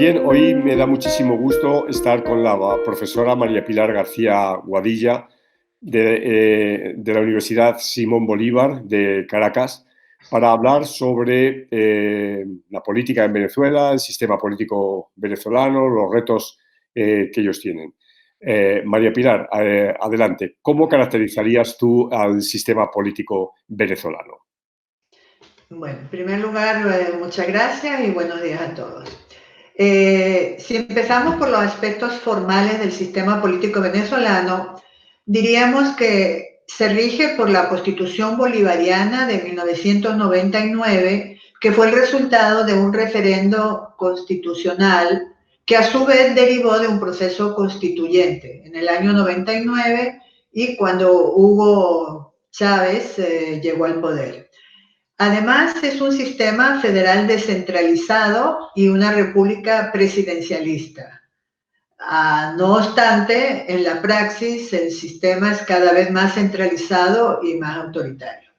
Bien, hoy me da muchísimo gusto estar con la profesora María Pilar García Guadilla de la Universidad Simón Bolívar de Caracas para hablar sobre la política en Venezuela, el sistema político venezolano, los retos que ellos tienen. María Pilar, adelante. ¿Cómo caracterizarías tú al sistema político venezolano? Bueno, en primer lugar, muchas gracias y buenos días a todos. Si empezamos por los aspectos formales del sistema político venezolano, diríamos que se rige por la Constitución Bolivariana de 1999, que fue el resultado de un referendo constitucional que a su vez derivó de un proceso constituyente en el año 99 y cuando Hugo Chávez llegó al poder. Además, es un sistema federal descentralizado y una república presidencialista. No obstante, en la praxis el sistema es cada vez más centralizado y más autoritario.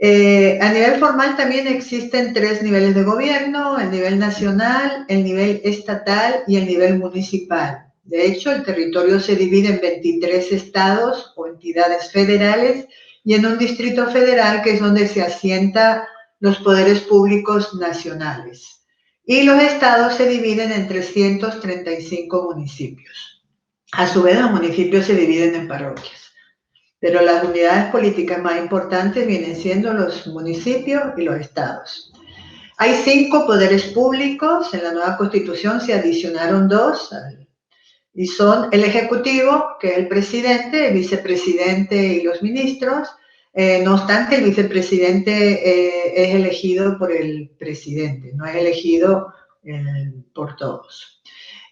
A nivel formal también existen 3 niveles de gobierno: el nivel nacional, el nivel estatal y el nivel municipal. De hecho, el territorio se divide en 23 estados o entidades federales y en un distrito federal, que es donde se asientan los poderes públicos nacionales. Y los estados se dividen en 335 municipios. A su vez, los municipios se dividen en parroquias. Pero las unidades políticas más importantes vienen siendo los municipios y los estados. Hay 5 poderes públicos. En la nueva Constitución se adicionaron 2, y son el Ejecutivo, que es el presidente, el vicepresidente y los ministros. No obstante, el vicepresidente es elegido por el presidente, no es elegido por todos.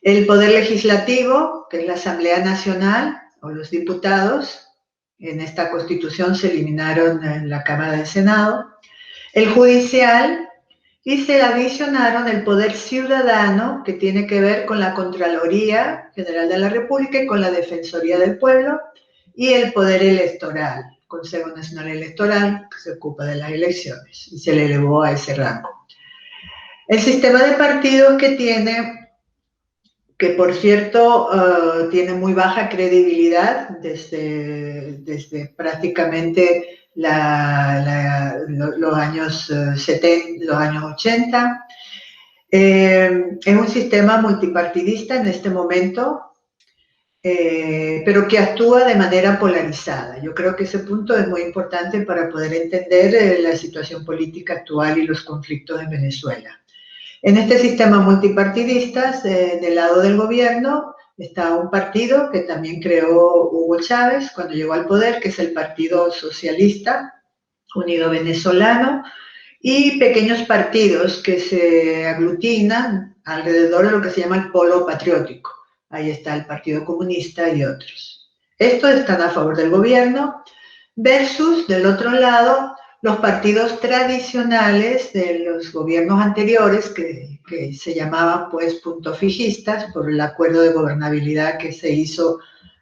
El Poder Legislativo, que es la Asamblea Nacional o los diputados. En esta Constitución se eliminaron en la Cámara del Senado. El Judicial, y se adicionaron el Poder Ciudadano, que tiene que ver con la Contraloría General de la República y con la Defensoría del Pueblo, y el Poder Electoral, el Consejo Nacional Electoral, que se ocupa de las elecciones y se le elevó a ese rango. El sistema de partidos que por cierto tiene muy baja credibilidad desde prácticamente los años 70, los años 80. Es un sistema multipartidista en este momento, pero que actúa de manera polarizada. Yo creo que ese punto es muy importante para poder entender la situación política actual y los conflictos en Venezuela. En este sistema multipartidista, del lado del gobierno, está un partido que también creó Hugo Chávez cuando llegó al poder, que es el Partido Socialista Unido Venezolano, y pequeños partidos que se aglutinan alrededor de lo que se llama el polo patriótico. Ahí está el Partido Comunista y otros. Estos están a favor del gobierno, versus, del otro lado, los partidos tradicionales de los gobiernos anteriores, que se llamaban pues puntofijistas por el acuerdo de gobernabilidad que se hizo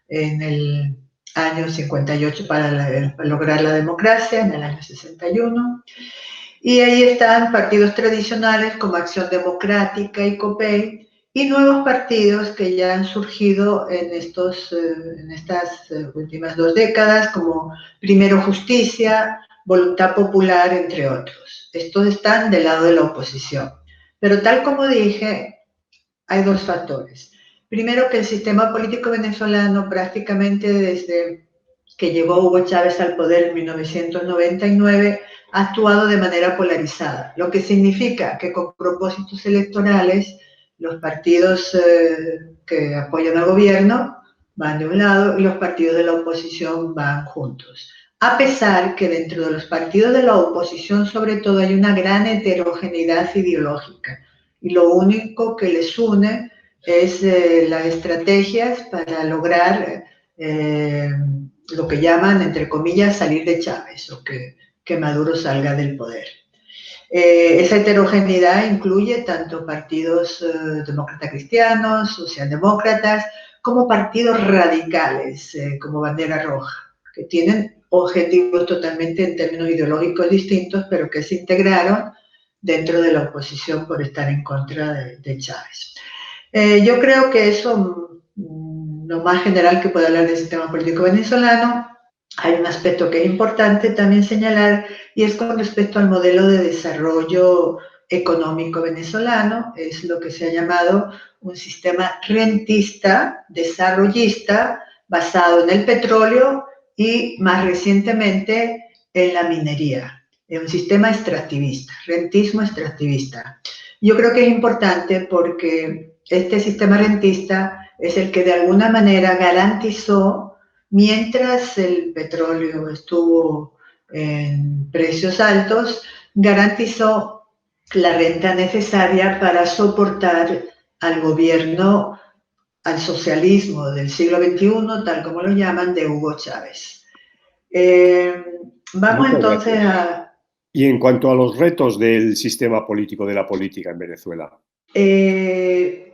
en el año 58 para lograr la democracia, en el año 61. Y ahí están partidos tradicionales como Acción Democrática y COPEI, y nuevos partidos que ya han surgido en estas últimas 2 décadas, como Primero Justicia, Voluntad Popular, entre otros. Estos están del lado de la oposición. Pero tal como dije, hay 2 factores. Primero, que el sistema político venezolano, prácticamente desde que llegó Hugo Chávez al poder en 1999, ha actuado de manera polarizada, lo que significa que con propósitos electorales los partidos que apoyan al gobierno van de un lado y los partidos de la oposición van juntos. A pesar que dentro de los partidos de la oposición, sobre todo, hay una gran heterogeneidad ideológica y lo único que les une es las estrategias para lograr lo que llaman, entre comillas, salir de Chávez, o que Maduro salga del poder. Esa heterogeneidad incluye tanto partidos demócratas cristianos, socialdemócratas, como partidos radicales, como Bandera Roja, que tienen objetivos totalmente en términos ideológicos distintos, pero que se integraron dentro de la oposición por estar en contra de Chávez. Yo creo que eso, lo más general que puedo hablar del sistema político venezolano. Hay un aspecto que es importante también señalar y es con respecto al modelo de desarrollo económico venezolano. Es lo que se ha llamado un sistema rentista, desarrollista, basado en el petróleo y más recientemente en la minería. Es un sistema extractivista, rentismo extractivista. Yo creo que es importante porque este sistema rentista es el que de alguna manera garantizó, mientras el petróleo estuvo en precios altos, garantizó la renta necesaria para soportar al gobierno, al socialismo del siglo XXI, tal como lo llaman, de Hugo Chávez. Vamos Muchas entonces gracias. a... Y en cuanto a los retos del sistema político, de la política en Venezuela.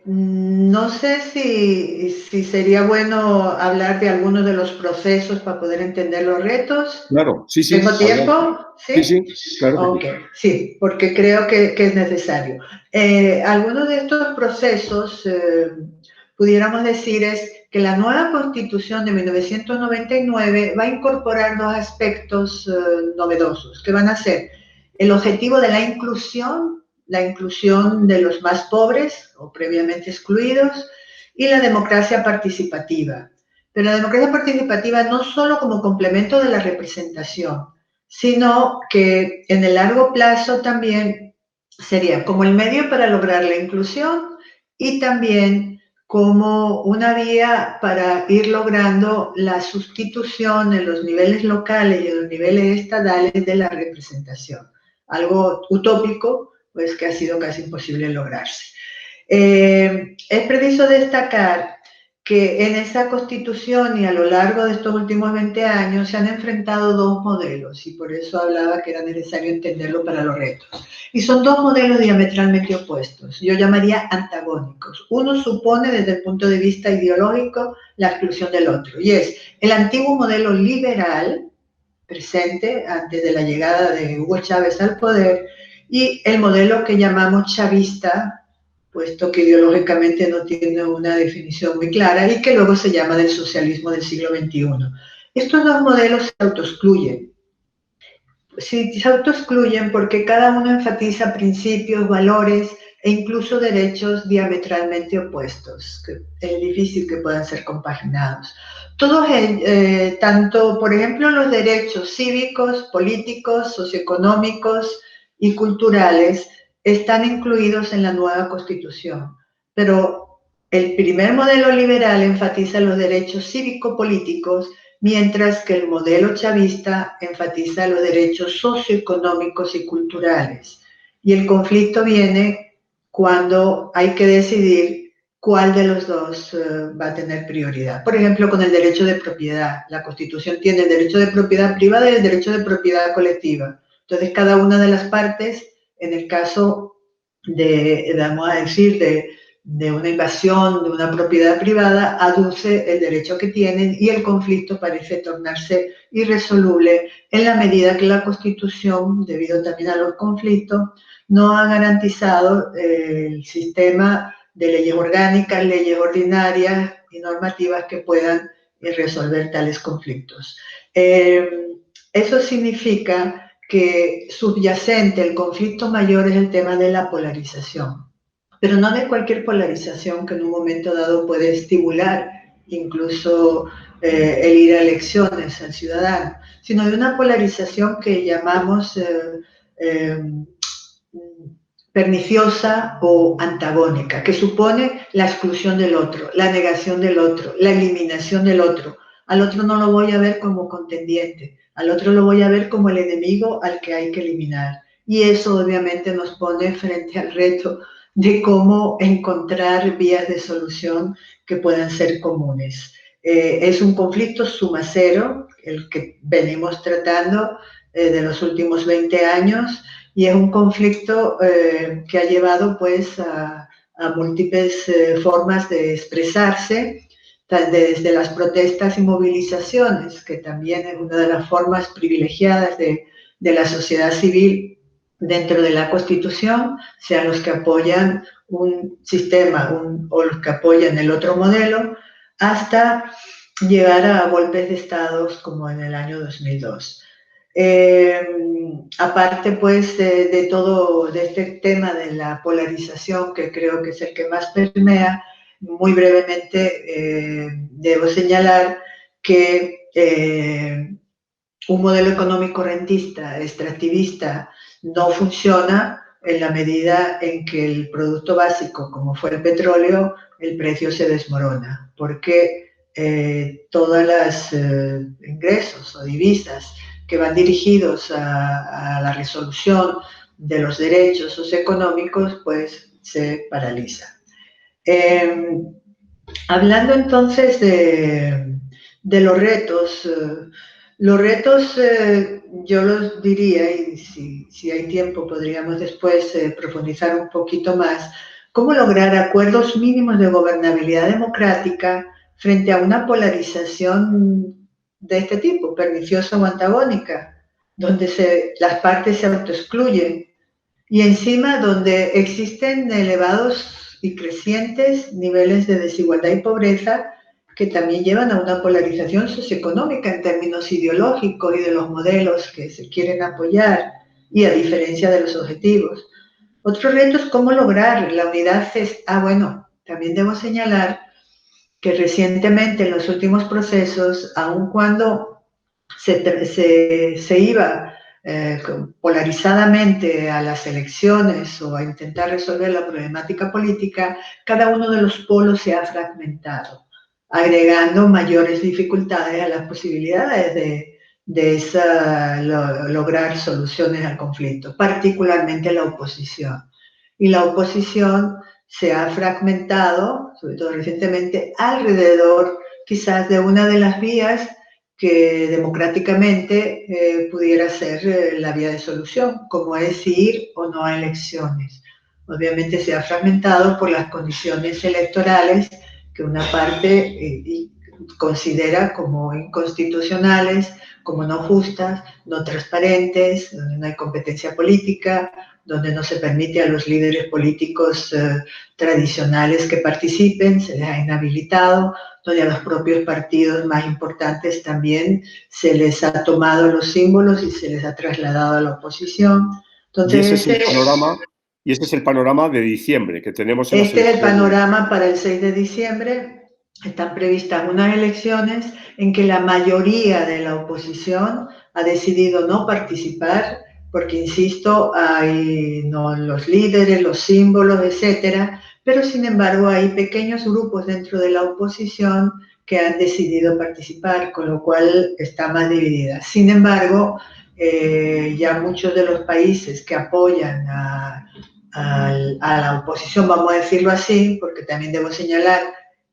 No sé si sería bueno hablar de algunos de los procesos para poder entender los retos. Claro, sí, sí, ¿Tengo adelante. tiempo? Sí, ¿Sí? sí, claro que Ok, sí. sí, porque creo que es necesario. Algunos de estos procesos, pudiéramos decir, es que la nueva Constitución de 1999 va a incorporar dos aspectos novedosos, que van a ser el objetivo de la inclusión de los más pobres o previamente excluidos, y la democracia participativa. Pero la democracia participativa no solo como complemento de la representación, sino que en el largo plazo también sería como el medio para lograr la inclusión y también como una vía para ir logrando la sustitución en los niveles locales y en los niveles estadales de la representación. Algo utópico, pues que ha sido casi imposible lograrse. Es preciso destacar que en esa Constitución y a lo largo de estos últimos 20 años se han enfrentado dos modelos y por eso hablaba que era necesario entenderlo para los retos. Y son dos modelos diametralmente opuestos, yo llamaría antagónicos. Uno supone desde el punto de vista ideológico la exclusión del otro y es el antiguo modelo liberal presente antes de la llegada de Hugo Chávez al poder y el modelo que llamamos chavista, puesto que ideológicamente no tiene una definición muy clara y que luego se llama del socialismo del siglo XXI. Estos dos modelos se autoexcluyen. Sí, se autoexcluyen porque cada uno enfatiza principios, valores e incluso derechos diametralmente opuestos, que es difícil que puedan ser compaginados. Todos, tanto, por ejemplo, los derechos cívicos, políticos, socioeconómicos y culturales están incluidos en la nueva Constitución, pero el primer modelo liberal enfatiza los derechos cívico-políticos, mientras que el modelo chavista enfatiza los derechos socioeconómicos y culturales. Y el conflicto viene cuando hay que decidir cuál de los dos va a tener prioridad. Por ejemplo, con el derecho de propiedad. La Constitución tiene el derecho de propiedad privada y el derecho de propiedad colectiva. Entonces, cada una de las partes, en el caso de, vamos a decir, de una invasión de una propiedad privada, aduce el derecho que tienen y el conflicto parece tornarse irresoluble en la medida que la Constitución, debido también a los conflictos, no ha garantizado el sistema de leyes orgánicas, leyes ordinarias y normativas que puedan resolver tales conflictos. Eso significa que subyacente el conflicto mayor es el tema de la polarización, pero no de cualquier polarización que en un momento dado puede estimular incluso el ir a elecciones al ciudadano, sino de una polarización que llamamos perniciosa o antagónica, que supone la exclusión del otro, la negación del otro, la eliminación del otro. Al otro no lo voy a ver como contendiente, al otro lo voy a ver como el enemigo al que hay que eliminar. Y eso obviamente nos pone frente al reto de cómo encontrar vías de solución que puedan ser comunes. Es un conflicto suma cero, el que venimos tratando de los últimos 20 años, y es un conflicto que ha llevado pues a múltiples formas de expresarse, desde las protestas y movilizaciones, que también es una de las formas privilegiadas de la sociedad civil dentro de la Constitución, sean los que apoyan un sistema o los que apoyan el otro modelo, hasta llegar a golpes de estados como en el año 2002. Aparte pues de todo de este tema de la polarización, que creo que es el que más permea, muy brevemente debo señalar que un modelo económico rentista, extractivista, no funciona en la medida en que el producto básico, como fue el petróleo, el precio se desmorona, porque todos los ingresos o divisas que van dirigidos a la resolución de los derechos socioeconómicos, pues se paralizan. Hablando entonces de los retos yo los diría, y si hay tiempo podríamos después profundizar un poquito más, cómo lograr acuerdos mínimos de gobernabilidad democrática frente a una polarización de este tipo, perniciosa o antagónica, donde las partes se autoexcluyen y encima donde existen elevados y crecientes niveles de desigualdad y pobreza que también llevan a una polarización socioeconómica en términos ideológicos y de los modelos que se quieren apoyar y a diferencia de los objetivos. Otro reto es cómo lograr la unidad. Bueno, también debo señalar que recientemente en los últimos procesos, aun cuando se iba polarizadamente a las elecciones o a intentar resolver la problemática política, cada uno de los polos se ha fragmentado, agregando mayores dificultades a las posibilidades de lograr soluciones al conflicto, particularmente la oposición. Y la oposición se ha fragmentado, sobre todo recientemente, alrededor quizás de una de las vías que democráticamente pudiera ser la vía de solución, como es ir o no a elecciones. Obviamente se ha fragmentado por las condiciones electorales que una parte considera como inconstitucionales, como no justas, no transparentes, donde no hay competencia política, donde no se permite a los líderes políticos tradicionales que participen, se les ha inhabilitado, donde a los propios partidos más importantes también se les ha tomado los símbolos y se les ha trasladado a la oposición. Entonces, y ese es el panorama de diciembre que tenemos en este es el panorama para el 6 de diciembre. Están previstas unas elecciones en que la mayoría de la oposición ha decidido no participar porque, insisto, hay los líderes, los símbolos, etcétera, pero sin embargo hay pequeños grupos dentro de la oposición que han decidido participar, con lo cual está más dividida. Sin embargo, ya muchos de los países que apoyan a la oposición, vamos a decirlo así, porque también debo señalar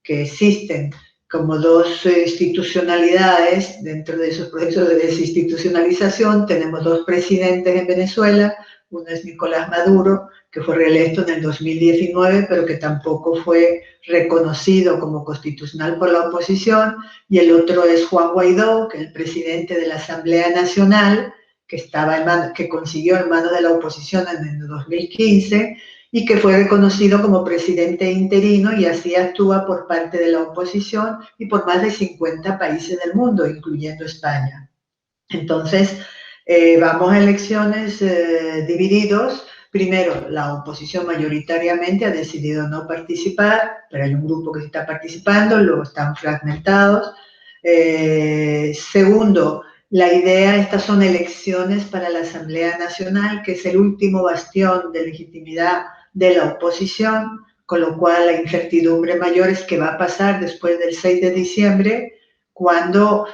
que existen como dos institucionalidades dentro de esos procesos de desinstitucionalización. Tenemos dos presidentes en Venezuela, uno es Nicolás Maduro, que fue reelecto en el 2019, pero que tampoco fue reconocido como constitucional por la oposición, y el otro es Juan Guaidó, que es el presidente de la Asamblea Nacional, que consiguió en manos de la oposición en el 2015, y que fue reconocido como presidente interino y así actúa por parte de la oposición y por más de 50 países del mundo, incluyendo España. Entonces, vamos a elecciones divididos. Primero, la oposición mayoritariamente ha decidido no participar, pero hay un grupo que está participando, luego están fragmentados. Segundo, la idea, estas son elecciones para la Asamblea Nacional, que es el último bastión de legitimidad de la oposición, con lo cual la incertidumbre mayor es qué va a pasar después del 6 de diciembre, cuando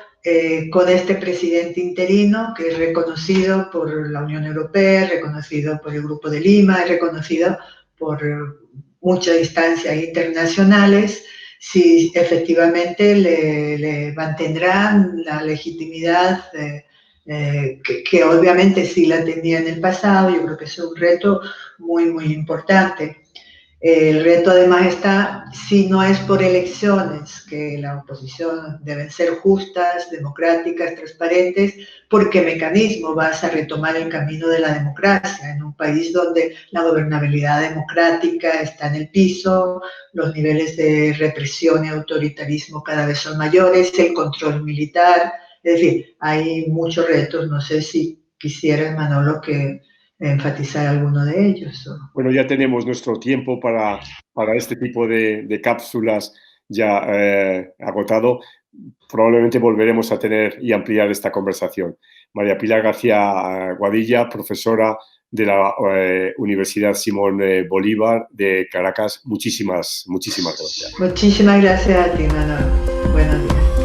con este presidente interino, que es reconocido por la Unión Europea, reconocido por el Grupo de Lima, reconocido por muchas instancias internacionales, si efectivamente le mantendrán la legitimidad que obviamente sí la tenía en el pasado. Yo creo que es un reto muy, muy importante. El reto además está, si no es por elecciones, que la oposición deben ser justas, democráticas, transparentes, ¿por qué mecanismo vas a retomar el camino de la democracia en un país donde la gobernabilidad democrática está en el piso, los niveles de represión y autoritarismo cada vez son mayores, el control militar, es decir, hay muchos retos, no sé si quisieras, Manolo, que enfatizar alguno de ellos. Bueno, ya tenemos nuestro tiempo para este tipo de cápsulas ya agotado. Probablemente volveremos a tener y ampliar esta conversación. María Pilar García Guadilla, profesora de la Universidad Simón Bolívar de Caracas. Muchísimas gracias. Muchísimas gracias a ti, Manolo. Buenos días.